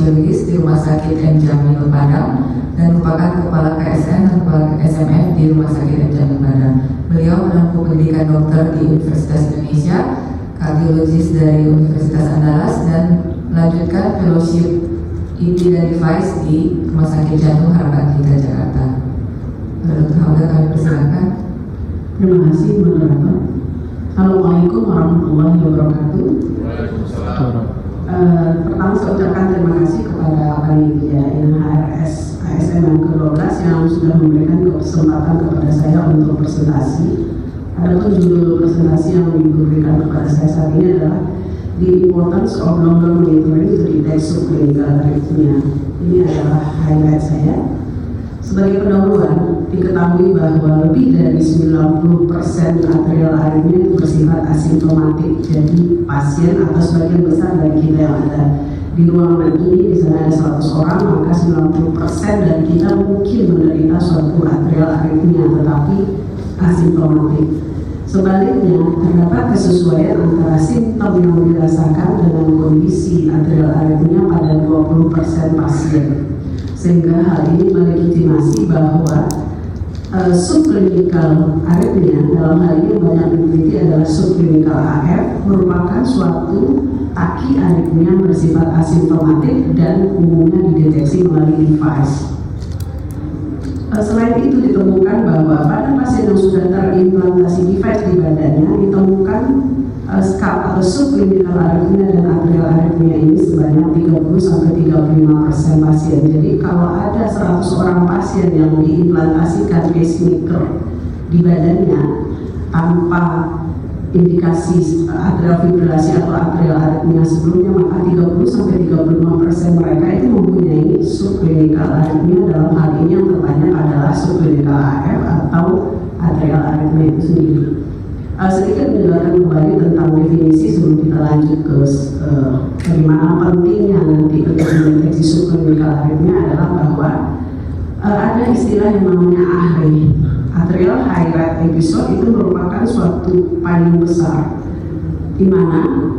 fisiologis di Rumah Sakit M. Jamil Padang dan merupakan Kepala KSN dan Kepala SMF di Rumah Sakit M. Jamil Padang. Beliau menempuh pendidikan dokter di Universitas Indonesia, kardiologis dari Universitas Andalas, dan melanjutkan fellowship EP dan Device di Rumah Sakit Jantung Harapan Kita Jakarta. Dr. Hauda, kami persilakan. Terima kasih, moderator. Assalamualaikum warahmatullahi wabarakatuh. Pertama saya ucapkan terima kasih kepada panitia NHRS ASN yang ke-12 yang sudah memberikan kesempatan kepada saya untuk presentasi. Adapun judul presentasi yang diberikan kepada saya saat ini adalah The Importance of Long-Term Monitoring to Detect Subclinical Arrhythmia. Ini adalah highlight saya. Sebagai pendahuluan, diketahui bahwa lebih dari 90% atrial aritmia itu bersifat asimptomatik. Jadi pasien atau sebagian besar dari kita yang ada di ruangan ini, misalnya ada 100 orang, maka 90% dari kita mungkin menderita suatu atrial aritmia, tetapi asimptomatik. Sebaliknya, terdapat kesesuaian antara simptom yang dirasakan dengan kondisi atrial aritmia pada 20% pasien. Sehingga hal ini melegitimasi bahwa subclinical arrhythmia, dalam hal ini banyak diteliti adalah subclinical AF, merupakan suatu taki arrhythmia bersifat asimptomatik dan umumnya dideteksi melalui device. Selain itu ditemukan bahwa pada pasien yang sudah terimplantasi device di badannya ditemukan SCAP atau subclinical arrhythmia dan atrial arrhythmia ini sebanyak 30-35% pasien. Jadi kalau ada 100 orang pasien yang diimplantasikan pacemaker di badannya tanpa indikasi atrial fibrilasi atau atrial arrhythmia sebelumnya, maka 30-35% mereka itu mempunyai subclinical arrhythmia. Dalam hal ini yang terbanyak adalah subclinical AF atau atrial arrhythmia itu sendiri. Sedikit menjelaskan kembali tentang definisi sebelum kita lanjut ke bagaimana pentingnya nanti untuk mendeteksi subclinical arrhythmia adalah bahwa ada istilah yang namanya AHRE, atrial high rate episode. Itu merupakan suatu payung besar di mana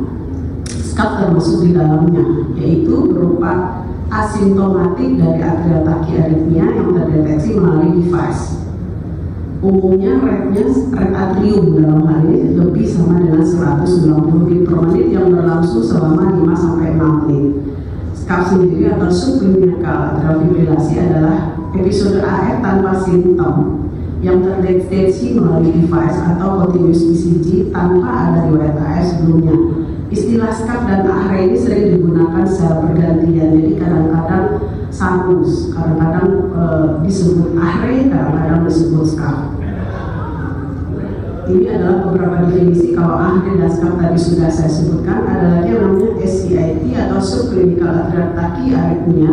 SCAP termasuk di dalamnya, yaitu berupa asimptomatik dari atrial tachyarrhythmia yang terdeteksi melalui device. Umumnya rate-nya, rate atrium dalam hal ini lebih sama dengan 190 beat per menit yang berlangsung selama 5-6 menit. SCAP sendiri atau subclinical atrial fibrilasi adalah episode AF tanpa simptom yang terdeteksi melalui device atau continuous ECG tanpa ada riwayat AF sebelumnya. Istilah SCAP dan AHRE ini sering digunakan secara bergantian, jadi kadang-kadang sambus, kadang-kadang disebut AHRE, kadang-kadang disebut SCAP. Ini adalah beberapa definisi. Kalau AHRE dan SCAP tadi sudah saya sebutkan, ada lagi yang namanya SCIT atau subclinical atrial tachyarrhythmia,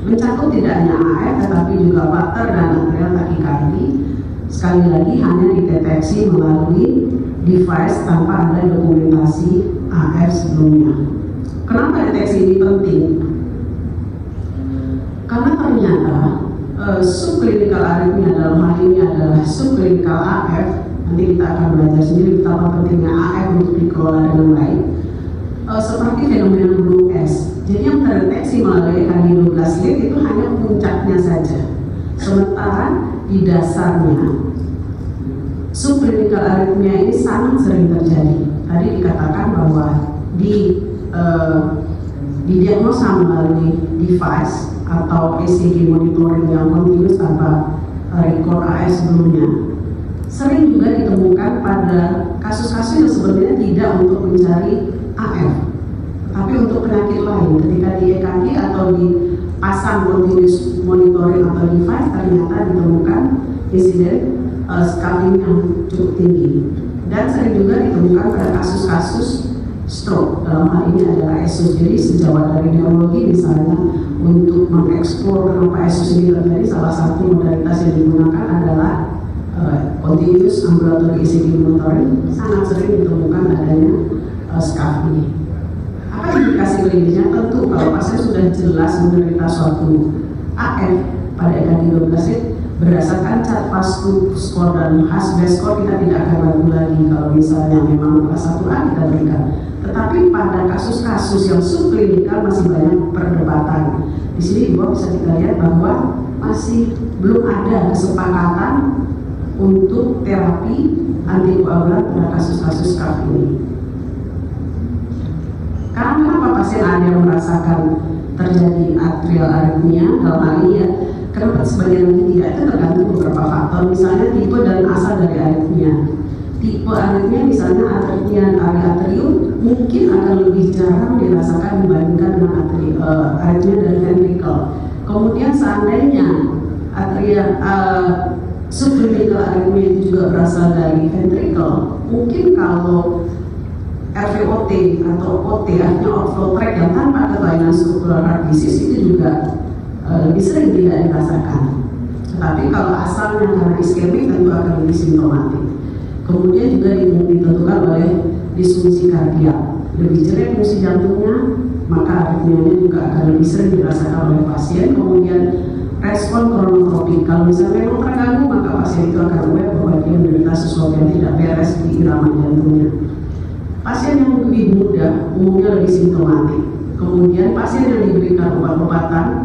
mencakup tidak hanya AF tetapi juga faktor dan atrial tachycardia. Sekali lagi hanya dideteksi melalui device tanpa ada dokumentasi AF sebelumnya. Kenapa deteksi ini penting? Karena ternyata subclinical arrhythmia dalam hal ini adalah subclinical AF. Nanti kita akan belajar sendiri betapa pentingnya AF untuk dikelola dengan baik. Seperti fenomena gunung es. Jadi yang terdeteksi melalui EKG 12 lead itu hanya puncaknya saja. Sementara di dasarnya subclinical arrhythmia ini sangat sering terjadi. Tadi dikatakan bahwa didiagnosa melalui device atau ECG monitoring yang continuous tanpa record AF sebelumnya. Sering juga ditemukan pada kasus-kasus yang sebenarnya tidak untuk mencari AF, tapi untuk penyakit lain. Ketika di EKG atau dipasang continuous monitoring atau device, ternyata ditemukan insiden scaling yang cukup tinggi. Dan sering juga ditemukan pada kasus-kasus stroke. Dalam hal ini adalah ESUS. Jadi sejauh dari neurologi misalnya, untuk mengeksplor kenapa ESUS ini terjadi, salah satu modalitas yang digunakan adalah continuous ambulatory ECG monitoring. Sangat sering ditemukan adanya SCAF ini. Apa indikasi klinisnya? Tentu kalau pasien sudah jelas menderita suatu AF pada EKG 12 lead, Berdasarkan cat pastu skor dan hasbes skor kita tidak akan ragu lagi kalau misalnya memang kelas 1A kita berikan. Tetapi pada kasus-kasus yang subklinikal masih banyak perdebatan. Di sini juga bisa kita lihat bahwa masih belum ada kesepakatan untuk terapi antikoagulan pada kasus-kasus SCAF ini. Karena kenapa pasien ada yang merasakan terjadi atrial aritmia dalam hal ini ya, kenapa sebagian lagi tidak, itu tergantung beberapa faktor, misalnya tipe dan asal dari aritmia. Tipe aritmia misalnya aritmia atrium mungkin akan lebih jarang dirasakan dibandingkan dengan aritmia dari ventricle. Kemudian seandainya subclinical aritmia itu juga berasal dari ventricle, mungkin kalau RVOT atau OT artinya outflow tract yang tanpa kelainan struktural heart disease itu juga lebih sering tidak dirasakan. Tetapi kalau asalnya karena iskemik tentu akan lebih simptomatik. Kemudian juga ditentukan oleh disfungsi kardiak. Lebih jelek fungsi jantungnya, maka aritmianya juga akan lebih sering dirasakan oleh pasien. Kemudian respon kronotropik, kalau misalnya memang terganggu maka pasien itu akan aware bahwa dia menderita sesuatu yang tidak beres di irama jantungnya. Pasien yang lebih muda umumnya lebih simptomatik. Kemudian pasien yang diberikan obat-obatan,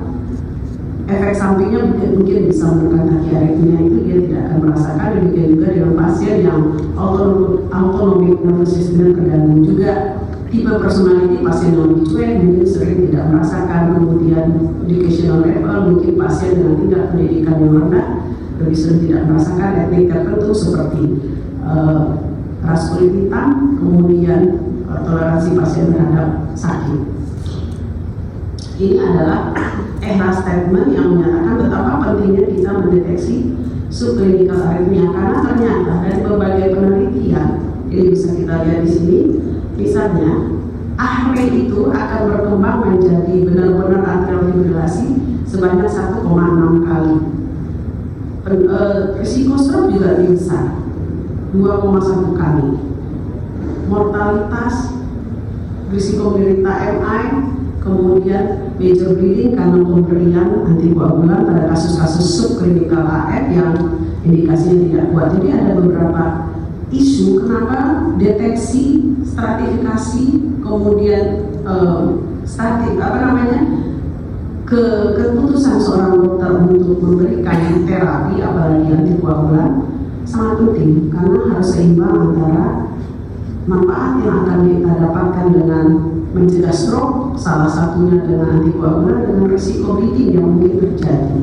efek sampingnya mungkin bisa menekan tachyarrhythmia, itu dia tidak akan merasakan. Demikian juga dengan pasien yang autonomic nervous system terganggu juga. Tipe personality pasien yang lebih cuek mungkin sering tidak merasakan. Kemudian educational level, mungkin pasien dengan tingkat pendidikan yang rendah lebih sering tidak merasakan. Etnik tertentu seperti ras kulit hitam, kemudian toleransi pasien terhadap sakit. Ini adalah statement yang menyatakan betapa pentingnya kita mendeteksi subclinical aritmia, karena ternyata dari berbagai penelitian, ini bisa kita lihat di sini, misalnya AHRE itu akan berkembang menjadi benar-benar atrial fibrilasi sebanyak 1,6 kali. Risiko stroke juga lebih besar, 2,1 kali. Mortalitas, risiko menderita MI, kemudian major bleeding karena pemberian antikoagulan pada kasus-kasus subclinical AF yang indikasinya tidak kuat. Jadi ada beberapa isu kenapa deteksi, stratifikasi, kemudian keputusan seorang dokter untuk memberikan terapi apalagi antikoagulan sangat penting, karena harus seimbang antara manfaat yang akan kita dapatkan dengan mencegah stroke, salah satunya dengan antikoagulan, dengan risiko bleeding yang mungkin terjadi.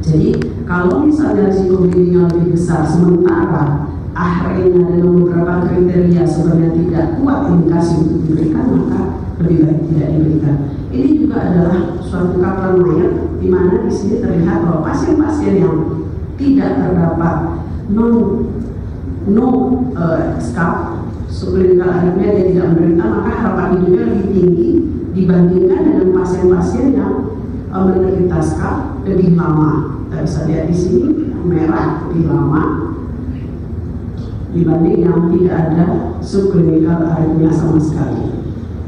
Jadi kalau misalnya risiko bleeding yang lebih besar sementara AHRE-nya dengan beberapa kriteria sebenarnya tidak kuat indikasi untuk diberikan, maka lebih baik tidak diberikan. Ini juga adalah suatu kaplan mayat di mana di sini terlihat bahwa pasien-pasien yang tidak terdapat SCAF subclinical aritmia dia tidak menderita, maka harapan hidupnya lebih tinggi dibandingkan dengan pasien-pasien yang menderita SCAF lebih lama. Kita bisa lihat di sini merah lebih lama dibanding yang tidak ada subclinical aritmia sama sekali.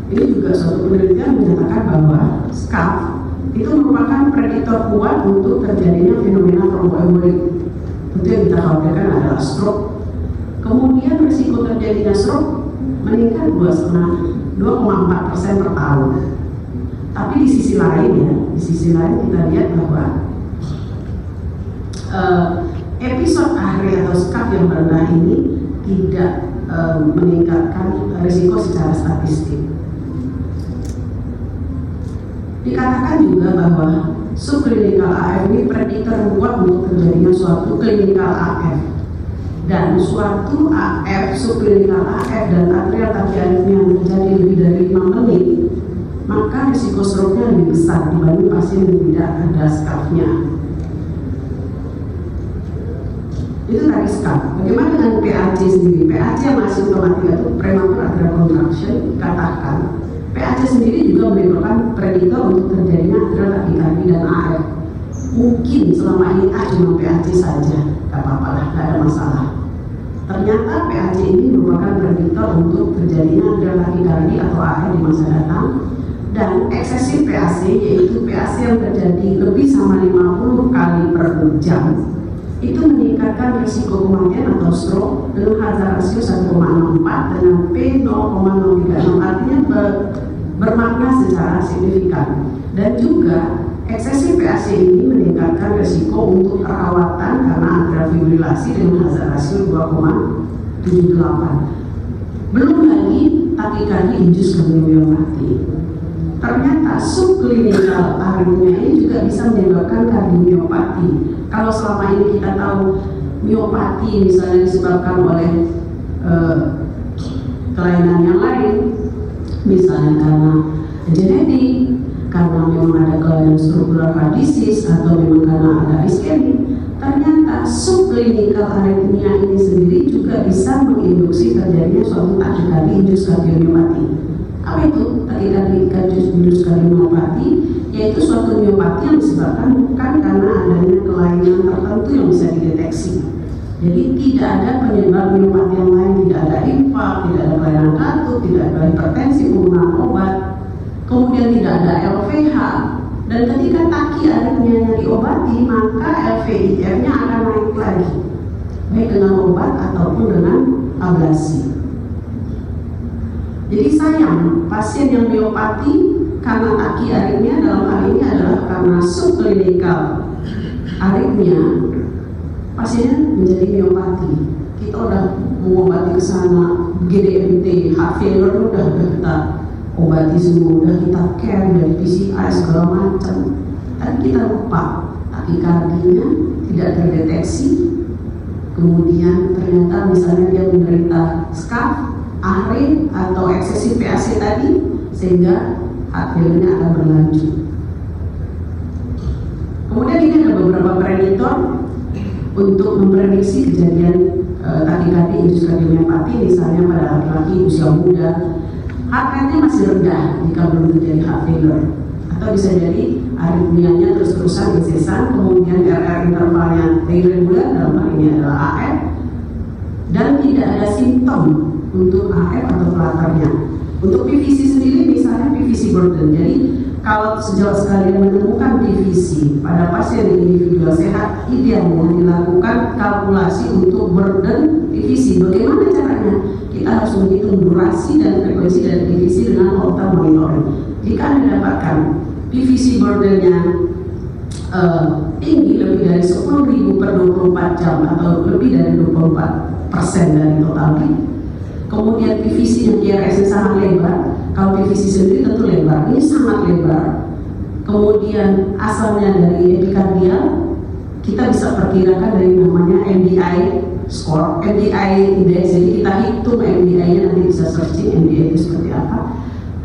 Ini juga suatu penelitian menyatakan bahwa SCAF itu merupakan prediktor kuat untuk terjadinya fenomena tromboembolik. Itu yang kita khawatirkan adalah stroke. Kemudian risiko terjadinya stroke meningkat 2,4% per tahun. Tapi di sisi lain kita lihat bahwa episode AHRE atau SCAF yang rendah ini tidak meningkatkan risiko secara statistik. Dikatakan juga bahwa subclinical AF ini prediktor kuat untuk terjadinya suatu clinical AF, dan suatu AF, subclinical AF dan atrial tachyarrhythmia yang terjadi lebih dari 5 menit, maka risiko stroke-nya lebih besar dibanding pasien yang tidak ada SCAF-nya. Itu tadi SCAF. Bagaimana dengan PAC sendiri? PAC yang asimptomatik itu premature atrial contraction, dikatakan PAC sendiri juga merupakan prediktor untuk terjadinya atrial tachycardia dan AF. Mungkin selama ini cuma PAC saja, gak apa-apa lah, gak ada masalah. Ternyata PAC ini merupakan prediktor untuk terjadinya atrial tachycardia atau AF di masa datang. Dan eksesif PAC, yaitu PAC yang terjadi lebih sama 50 kali per jam, itu meningkatkan risiko kematian atau stroke dengan hazard rasio 1,64 dengan P 0,036, artinya bermakna secara signifikan. Dan juga eksesif PAC ini meningkatkan risiko untuk perawatan karena atrial fibrilasi dengan hazard rasio 2,78. Belum lagi takikardi induced kardiomyopati. Ternyata subklinikal aritmia ini juga bisa menyebabkan kardiomyopati. Kalau selama ini kita tahu miopati misalnya disebabkan oleh kelainan yang lain, misalnya karena genetik, karena memang ada kelainan struktural heart disease, atau memang karena ada iskemik. Ternyata subklinikal aritmia ini sendiri juga bisa menginduksi terjadinya suatu takikardi induced kardiomyopati. Apa itu takikardi induced kardiomyopati? Yaitu suatu miopati yang disebabkan bukan karena adanya kelainan tertentu yang bisa dideteksi. Jadi tidak ada penyebab miopati yang lain, tidak ada infark, tidak ada kelainan jantung, tidak ada hipertensi penggunaan obat, kemudian tidak ada LVH. Dan ketika takiaritmianya diobati, maka LVIF-nya akan naik lagi, baik dengan obat ataupun dengan ablasi. Jadi sayang, pasien yang miopati karena takiaritmia dalam hal ini adalah karena subklinikal aritmia, pasiennya menjadi miopati. Kita udah mengobati ke sana, GDMT, heart failure udah kita obati semua, udah kita care dari PCI segala macam, tapi kita lupa takikardinya tidak terdeteksi. Kemudian ternyata misalnya dia menderita SCAF, AHRI atau eksesif PAC tadi, sehingga heart failure-nya akan berlanjut. Kemudian ini ada beberapa prediktor untuk memprediksi kejadian takikardi induced kardiomyopati, misalnya pada laki-laki usia muda, heart rate-nya masih rendah jika belum terjadi heart failure, atau bisa jadi aritmianya terus-terusan insesan, kemudian RR intervalnya irregular, dalam hal ini adalah AF, dan tidak ada simptom untuk AF atau flutter-nya. Untuk PVC sendiri misalnya PVC burden, jadi kalau sejauh sekalian menemukan PVC pada pasien individual sehat, idealnya dilakukan kalkulasi untuk burden PVC. Bagaimana caranya? Kita harus menghitung durasi dan frekuensi dari PVC dengan Holter monitoring. Jika Anda dapatkan PVC burdennya tinggi, lebih dari 10.000 per 24 jam atau lebih dari 24% dari total PIP, kemudian PVC yang QRS-nya sangat lebar, kalau PVC sendiri tentu lebar, ini sangat lebar, kemudian asalnya dari epikardial, kita bisa perkirakan dari namanya MDI score, MDI index. Jadi kita hitung MDI-nya, nanti bisa searching MDI itu seperti apa.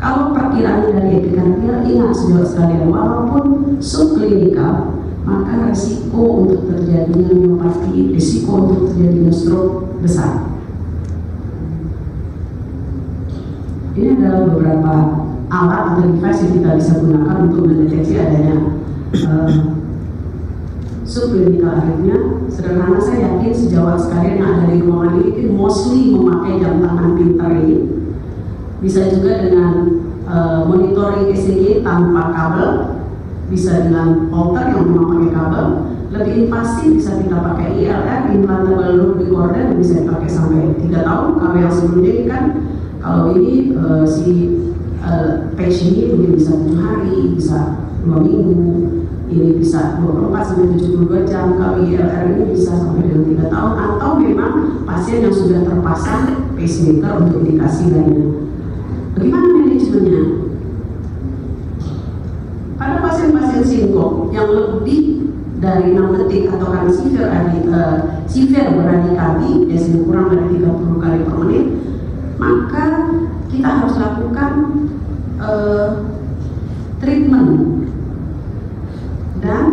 Kalau perkiraan dari epikardial, ingat sejauh sekalian, walaupun subklinikal, maka risiko untuk terjadinya miopati, risiko untuk terjadinya stroke besar. Ini adalah beberapa alat atau device yang kita bisa gunakan untuk mendeteksi adanya subklinikal aritmia. Sederhana, saya yakin sejauh sekalian yang ada di ruangan ini mostly memakai jam tangan pintar ini. Bisa juga dengan monitoring ECG tanpa kabel, bisa dengan Holter yang memang pakai kabel. Lebih invasif bisa kita pakai ILR, implantable loop recorder, yang bisa dipakai sampai 3 tahun. Kalau yang sebelumnya ini kan, kalau ini patch ini mungkin bisa 7 hari, bisa 2 minggu, ini bisa 24 sampai 72 jam. Kalau ILR ini bisa sampai dengan 3 tahun, atau memang pasien yang sudah terpasang pacemaker untuk indikasi lainnya. Bagaimana manajemennya? Pada pasien-pasien sinkop yang lebih dari 6 detik atau karena severe beradikati, biasanya kurang dari 30 kali per menit, maka kita harus lakukan treatment. Dan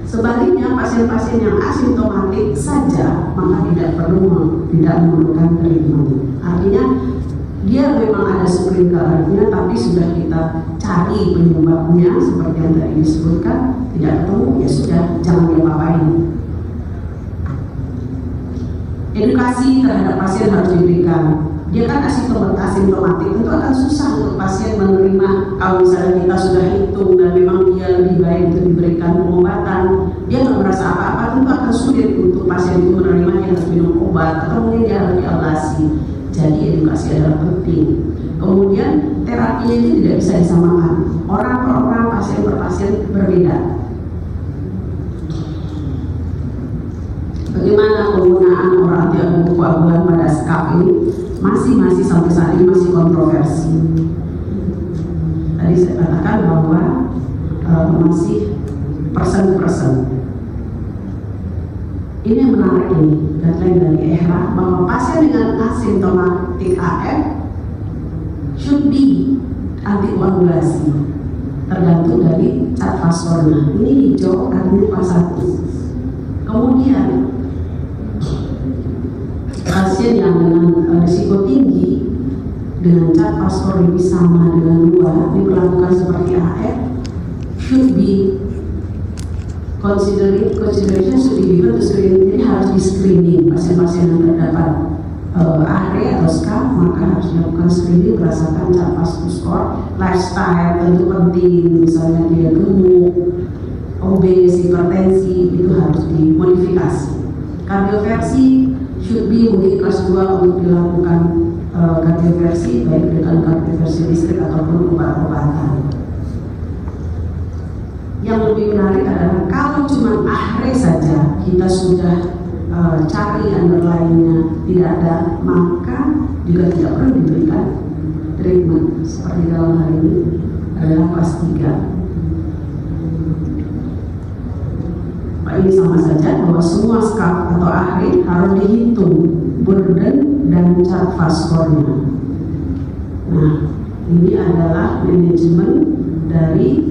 sebaliknya pasien-pasien yang asimptomatik saja, maka tidak memerlukan treatment. Artinya dia memang ada subklinikal aritmia, tapi sudah kita cari penyebabnya seperti yang tadi disebutkan, tidak ketemu, ya sudah, jangan diapa-apain. Edukasi terhadap pasien harus diberikan. dia kan asimptomatik, itu akan susah untuk pasien menerima. Kalau misalnya kita sudah hitung dan memang dia lebih baik untuk diberikan pengobatan, dia nggak merasa apa-apa, itu akan sulit untuk pasien itu menerima. Dia harus minum obat atau mungkin dia harus diablasi. Jadi edukasi adalah penting. Kemudian terapinya itu tidak bisa disamakan, orang per orang, pasien per pasien berbeda. Bagaimana penggunaan oral anticoagulan pada SCAF ini masih sampai saat ini masih kontroversi. Tadi saya katakan bahwa masih persen. Ini yang menarik nih, guideline dari EHRA bahwa pasien dengan asimptomatik AF should be antikoagulasi tergantung dari cat fasornya. Ini hijau artinya pas 1. Kemudian pasien yang dengan risiko tinggi dengan cat fasor lebih sama dengan 2 diperlakukan seperti AF should be consideration should be given to screening. Jadi harus di screening pasien-pasien yang terdapat AHRE atau SCAF, maka harus dilakukan screening berdasarkan cat fasor score. Lifestyle tentu penting, misalnya dia gemuk, obes, hipertensi, itu harus dimodifikasi. Kardioversi should be mungkin kelas 2 untuk dilakukan kardioversi, baik dengan kardioversi listrik ataupun obat-obatan. Yang lebih menarik adalah kalau cuma AHRE saja kita sudah cari underlying-nya tidak ada, maka juga tidak perlu diberikan treatment. Seperti dalam hal ini adalah kelas 3. Ini sama saja bahwa semua SCAF atau AHRE harus dihitung burden dan cat faskornya. Nah, ini adalah manajemen dari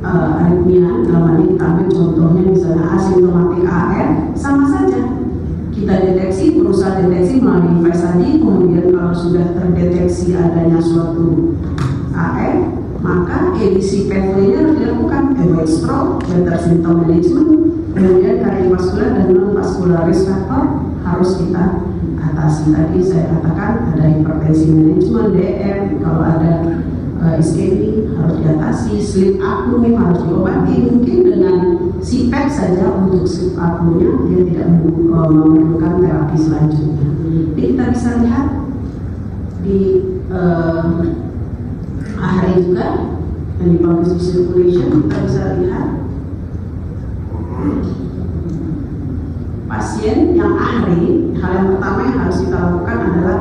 aritmia. Dalam hal ini kita ambil contohnya misalnya asimptomatik AF, sama saja kita deteksi, berusaha deteksi melalui device tadi. Kemudian kalau sudah terdeteksi adanya suatu AF, maka EDC pathway-nya harus dilakukan, avoid stroke, better symptom management, kemudian kardiovaskular dan non-vascular risk factor harus kita atasi. Tadi saya katakan ada hipertensi management, DM, kalau ada iskemi harus diatasi, sleep apnea harus diobati. Mungkin dengan CPAP saja untuk sleep apnea dia tidak memerlukan terapi selanjutnya. Jadi kita bisa lihat di AHRE juga dan di public circulation kita bisa lihat pasien yang AHRE, hal yang pertama yang harus kita lakukan adalah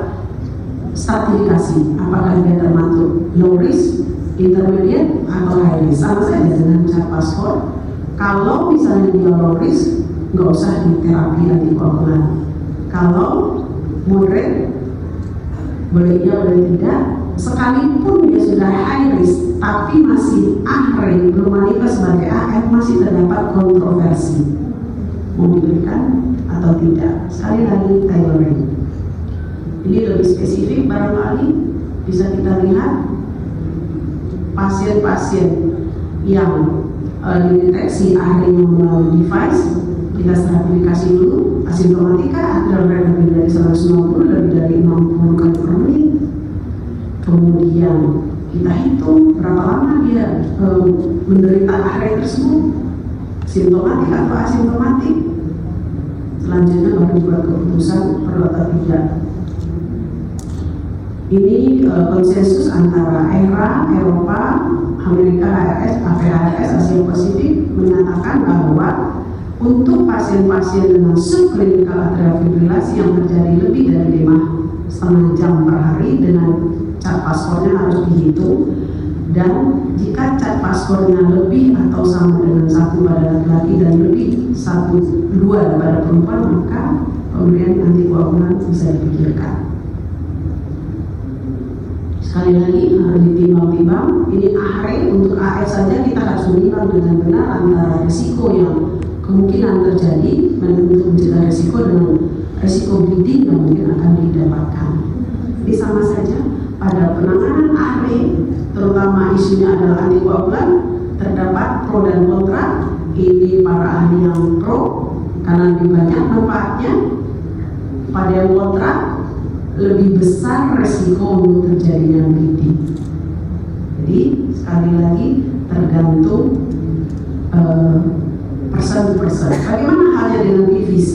stratifikasi, apakah dia termasuk low risk, intermediate, atau high risk. Sama saja dengan cat fasfor. Kalau misalnya dia low risk, nggak usah di terapi antikoagulan. Kalau moderate, boleh iya boleh tidak. Sekalipun dia sudah high risk, tapi masih AHRE, belum manifest sebagai AF, masih terdapat kontroversi mau diberikan atau tidak. Sekali lagi tailoring. Ini lebih spesifik, barangkali bisa kita lihat pasien-pasien yang dideteksi AHRE-nya melalui device. Kita stratifikasi dulu, asimptomatika atrial rate lebih dari 190, lebih dari 60 kali per menit. Kemudian kita hitung berapa lama dia menderita AHRE tersebut, simptomatik atau asimptomatik. Selanjutnya baru dibuat keputusan perlu atau tidak. Ini konsensus antara EHRA, Eropa, Amerika, ARS, APHRS, Asia Pasifik menyatakan bahwa untuk pasien-pasien dengan subklinikal atrial fibrilasi yang terjadi lebih dari 5,5 jam per hari dengan cat faskornya harus dihitung, dan jika cat faskornya lebih atau sama dengan 1 pada laki-laki dan lebih 2 pada perempuan, maka pemberian antikoagulan bisa dipikirkan. Sekali lagi harus ditimbang-timbang. Ini AHRE, untuk AF saja kita harus menimbang dengan benar antara risiko yang kemungkinan terjadi untuk mencegah risiko dengan risiko bleeding yang mungkin akan didapatkan. Ini sama saja pada penanganan AHRE, terutama isunya adalah antikoagulan, terdapat pro dan kontra. Ini para ahli yang pro karena lebih banyak manfaatnya. Pada yang kontra, lebih besar resiko untuk terjadinya bleeding. Jadi sekali lagi tergantung person. Bagaimana halnya dengan PVC?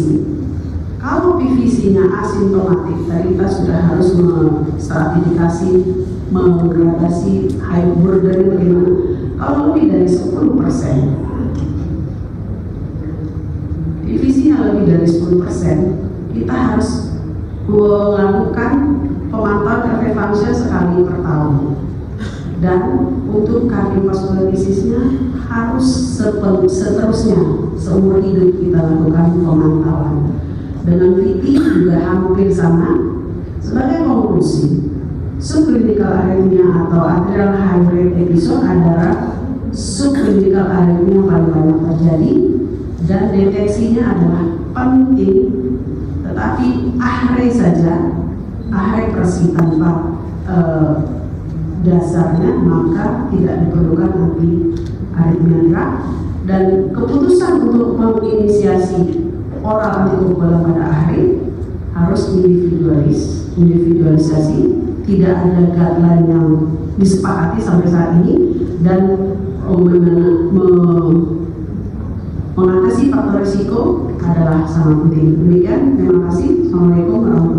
Kalau PVC-nya asimptomatik, tadi kita sudah harus menstratifikasi, menggradasi high burden bagaimana. Kalau lebih dari 10%, PVC-nya lebih dari 10%, kita harus melakukan pemantauan cardiac function sekali per tahun. Dan untuk cardiovascular disease-nya harus seterusnya seumur hidup kita lakukan pemantauan. Dengan VT juga hampir sama. Sebagai konklusi, subclinical arrhythmia atau atrial high rate episode adalah subclinical arrhythmia yang paling banyak terjadi dan deteksinya adalah penting. Tetapi ahre saja, ahre presi tanpa dasarnya, maka tidak diperlukan anti aritmia drug. Dan keputusan untuk menginisiasi oral antikoagulan pada ahre harus individualisasi. Tidak ada guideline yang disepakati sampai saat ini, dan mengatasi faktor risiko adalah sangat penting. Demikian, terima kasih. Assalamualaikum warahmatullahi wabarakatuh.